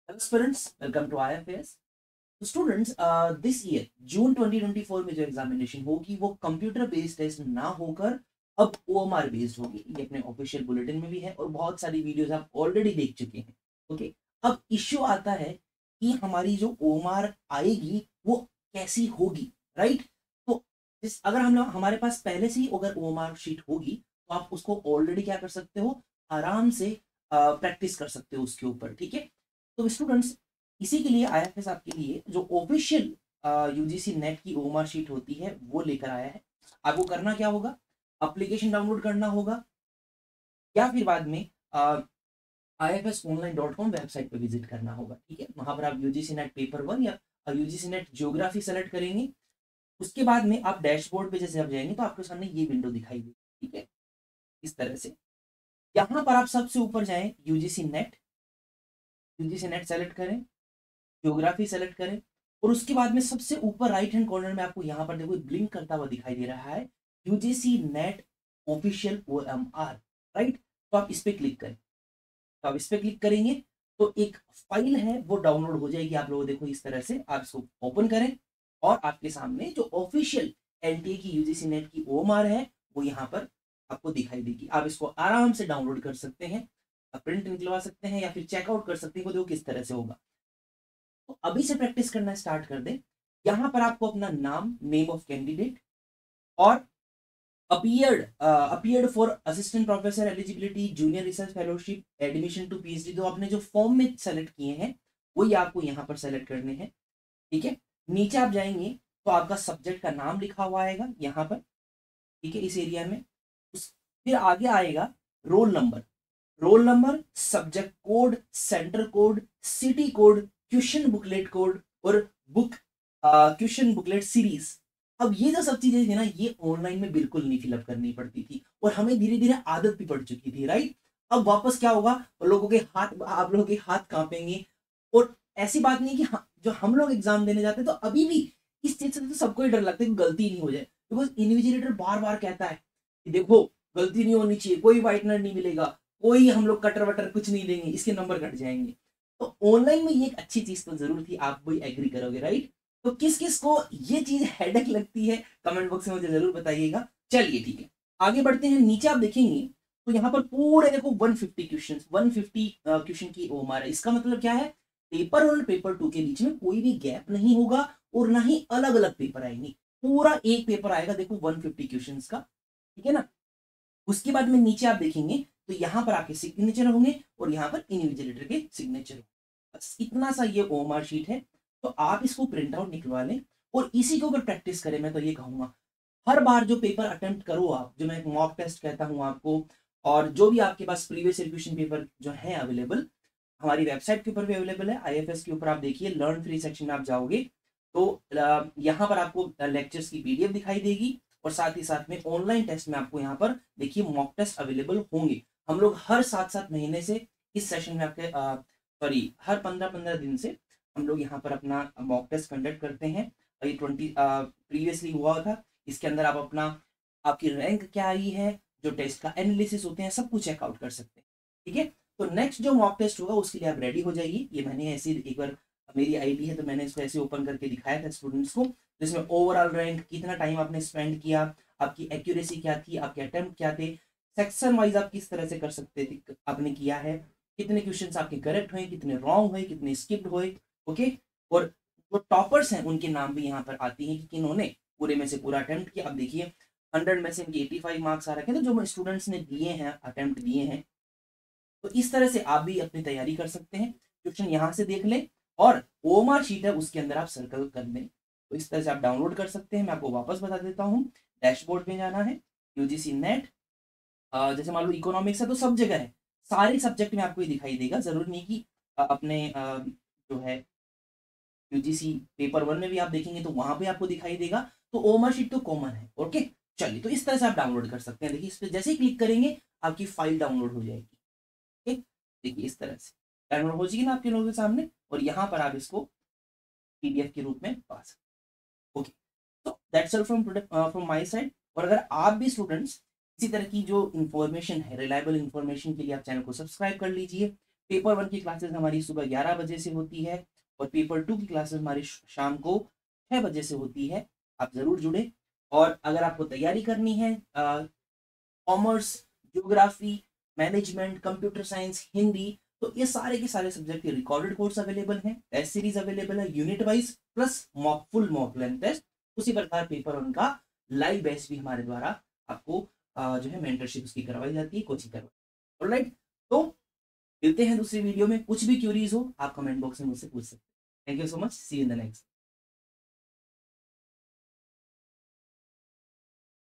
Hello students, welcome to IFS. तो students this year जून 2024 में जो एग्जामिनेशन होगी वो कंप्यूटर बेस्ड टेस्ट ना होकर अब ओएमआर बेस्ड होगी। ये अपने ऑफिशियल बुलेटिन में भी है और बहुत सारी वीडियोस आप ऑलरेडी देख चुके हैं। ओके, अब इश्यू आता है कि हमारी जो ओएमआर आएगी वो कैसी होगी, राइट? तो इस अगर हम लोग हमारे पास पहले से ही अगर ओएमआर शीट होगी तो आप उसको ऑलरेडी क्या कर सकते हो, आराम से प्रैक्टिस कर सकते हो उसके ऊपर। ठीक है, तो स्टूडेंट्स इसी के लिए आईएफएस आपके लिए जो ऑफिशियल यूजीसी नेट की ओएमआर शीट होती है वो लेकर आया है। आपको करना क्या होगा, एप्लीकेशन डाउनलोड करना होगा या फिर बाद में ifsonline.com वेबसाइट पे विजिट करना होगा। ठीक है, वहां पर आप यूजीसी नेट पेपर 1 या यूजीसी नेट ज्योग्राफी सेलेक्ट करेंगे। उसके बाद में आप डैशबोर्ड पे जैसे आप जाएंगे तो आपके सामने ये विंडो दिखाई देगी। ठीक है, इस तरह से यहाँ पर आप सबसे ऊपर जाएं, यूजीसी नेट सेलेक्ट करें, ज्योग्राफी सेलेक्ट करें और उसके बाद में सबसे ऊपर राइट हैंड कॉर्नर में आपको यहाँ पर देखो ब्लिंक करता हुआ दिखाई दे रहा है, UGC net official OMR, right? तो आप इस पे क्लिक करें। तो आप इस पे क्लिक करेंगे तो एक फाइल है वो डाउनलोड हो जाएगी। आप लोग देखो इस तरह से आप इसको ओपन करें और आपके सामने जो ऑफिशियल एलटीए की यूजीसी नेट की ओएमआर है वो यहाँ पर आपको दिखाई देगी। आप इसको आराम से डाउनलोड कर सकते हैं, प्रिंट निकलवा सकते हैं या फिर चेकआउट कर सकते हैं। वो देखो किस तरह से होगा। तो अभी से प्रैक्टिस करना स्टार्ट कर दे। यहां पर आपको अपना नाम, नेम ऑफ कैंडिडेट और appeared for assistant professor eligibility, junior research fellowship, admission to PhD, तो आपने जो फॉर्म में सेलेक्ट किए हैं वही आपको यहाँ पर सेलेक्ट करने हैं। ठीक है, नीचे आप जाएंगे तो आपका सब्जेक्ट का नाम लिखा हुआ आएगा यहाँ पर। ठीक है, इस एरिया में फिर आगे आएगा roll number, subject code, centre code, city code, question booklet code और बुक क्वेश्चन बुकलेट सीरीज। अब ये जो सब चीजें थी ना, ये ऑनलाइन में बिल्कुल नहीं फिलअप करनी पड़ती थी और हमें धीरे धीरे आदत भी पड़ चुकी थी, राइट? अब वापस क्या होगा, आप लोगों के हाथ कांपेंगे। और ऐसी बात नहीं कि जो हम लोग एग्जाम देने जाते हैं तो अभी भी इस चीज से तो सबको ही डर लगता है कि गलती नहीं हो जाए, बिकॉज इन्विजिलेटर बार बार कहता है कि देखो गलती नहीं होनी चाहिए, कोई व्हाइटनर नहीं मिलेगा, कोई हम लोग कटर वटर कुछ नहीं देंगे, इसके नंबर कट जाएंगे। तो ऑनलाइन में ये एक अच्छी चीज तो जरूर थी, आप भी एग्री करोगे, राइट? तो किस किस को ये चीज हेडेक लगती है कमेंट बॉक्स में मुझे जरूर बताइएगा। चलिए ठीक है, आगे बढ़ते हैं। नीचे आप देखेंगे तो यहाँ पर पूरे देखो 150 क्वेश्चन, 150 क्वेश्चन की ओमार है। इसका मतलब क्या है, पेपर 1 और पेपर 2 के बीच में कोई भी गैप नहीं होगा और ना ही अलग अलग पेपर आएंगे, पूरा एक पेपर आएगा देखो 150 क्वेश्चन का। ठीक है ना, उसके बाद में नीचे आप देखेंगे तो यहां पर आपके सिग्नेचर होंगे और यहां पर इन्विजिलेटर के सिग्नेचर। बस इतना सा ये ओएमआर शीट है। तो आप इसको प्रिंट आउट निकलवा लें और इसी के ऊपर प्रैक्टिस करें। मैं तो ये कहूंगा हर बार जो पेपर अटेम्प्ट करो आप, जो मैं मॉक टेस्ट कहता हूं आपको, और जो भी आपके पास प्रीवियस क्वेश्चन पेपर जो है अवेलेबल हमारी वेबसाइट के ऊपर भी अवेलेबल है। आईएफएस के ऊपर आप देखिए लर्न फ्री सेक्शन में आप जाओगे तो यहाँ पर आपको लेक्चर्स की पीडीएफ दिखाई देगी और साथ ही साथ में ऑनलाइन टेस्ट में आपको यहाँ पर देखिए मॉक टेस्ट अवेलेबल होंगे। हम लोग हर 7-7 महीने से इस सेशन में आपके हर 15-15 दिन से हम लोग यहाँ पर अपना मॉक टेस्ट कंडक्ट करते हैं। ये 20 प्रीवियसली हुआ था, इसके अंदर आप अपना आपकी रैंक क्या आई है, जो टेस्ट का एनालिसिस होते हैं, सब कुछ चेकआउट कर सकते हैं। ठीक है, तो नेक्स्ट जो मॉक टेस्ट होगा उसके लिए आप रेडी हो जाइए। ये मैंने ऐसे एक बार मेरी आईडी है तो मैंने इसको ऐसे ओपन करके दिखाया था स्टूडेंट्स को, जिसमें ओवरऑल रैंक, कितना टाइम आपने स्पेंड किया, आपकी एक्यूरेसी क्या थी, आपके अटेम्प्ट क्या थे, सेक्शन वाइज आप किस तरह से कर सकते थे, आपने किया है, कितने क्वेश्चंस आपके करेक्ट हुए, कितने रॉन्ग हुए, कितने स्किप्ड हुए। ओके, और जो टॉपर्स हैं उनके नाम भी यहाँ पर आती हैं कि किन्होंने पूरे में से पूरा अटेम्प्ट किया। अब देखिए 100 में से इनके 85 मार्क्स आ रखे हैं, तो जो स्टूडेंट्स ने दिए हैं, अटेम्प्ट दिए हैं, तो इस तरह से आप भी अपनी तैयारी कर सकते हैं। क्वेश्चन यहाँ से देख लें और ओएमआर शीट है उसके अंदर आप सर्कल कर दें, तो इस तरह से आप डाउनलोड कर सकते हैं। मैं आपको वापस बता देता हूँ, डैशबोर्ड में जाना है, यूजीसी नेट, जैसे मान लो इकोनॉमिक्स है तो सब जगह है, सारे सब्जेक्ट में आपको ये दिखाई देगा। जरूर नहीं कि अपने जो है यूजीसी पेपर 1 में भी आप देखेंगे तो वहां पे आपको दिखाई देगा। तो ओएमआर शीट तो कॉमन है। ओके, चलिए, तो इस तरह से आप डाउनलोड कर सकते हैं। देखिए इस पर जैसे ही क्लिक करेंगे आपकी फाइल डाउनलोड हो जाएगी। ठीक, देखिए इस तरह से डाउनलोड हो जाएगी ना आपके लोगों के सामने, और यहाँ पर आप इसको पीडीएफ के रूप में पा सकते। ओके, तो that's all from my side. और अगर आप भी स्टूडेंट्स इसी तरह की जो इन्फॉर्मेशन है, रिलायबल इन्फॉर्मेशन के लिए आप चैनल को सब्सक्राइब कर लीजिए। पेपर 1 की क्लासेस हमारी सुबह 11 बजे से होती है और पेपर 2 की क्लासेस हमारी शाम को 6 बजे से होती है। आप ज़रूर जुड़ें। और अगर आपको तैयारी करनी है commerce, geography, management, computer science, Hindi, तो ये सारे के सारे सब्जेक्ट के रिकॉर्डेड कोर्स अवेलेबल हैं, टेस्ट सीरीज अवेलेबल है, unit wise plus full mock length test. उसी प्रकार पेपर उनका लाइव बैच भी हमारे द्वारा आपको जो है मेंटरशिप उसकी करवाई जाती है, कोचिंग करवाई। ऑलराइट, तो मिलते हैं दूसरी वीडियो में। कुछ भी क्यूरीज हो आप कमेंट बॉक्स में मुझसे पूछ सकते हैं। Thank you so much, see you in the next.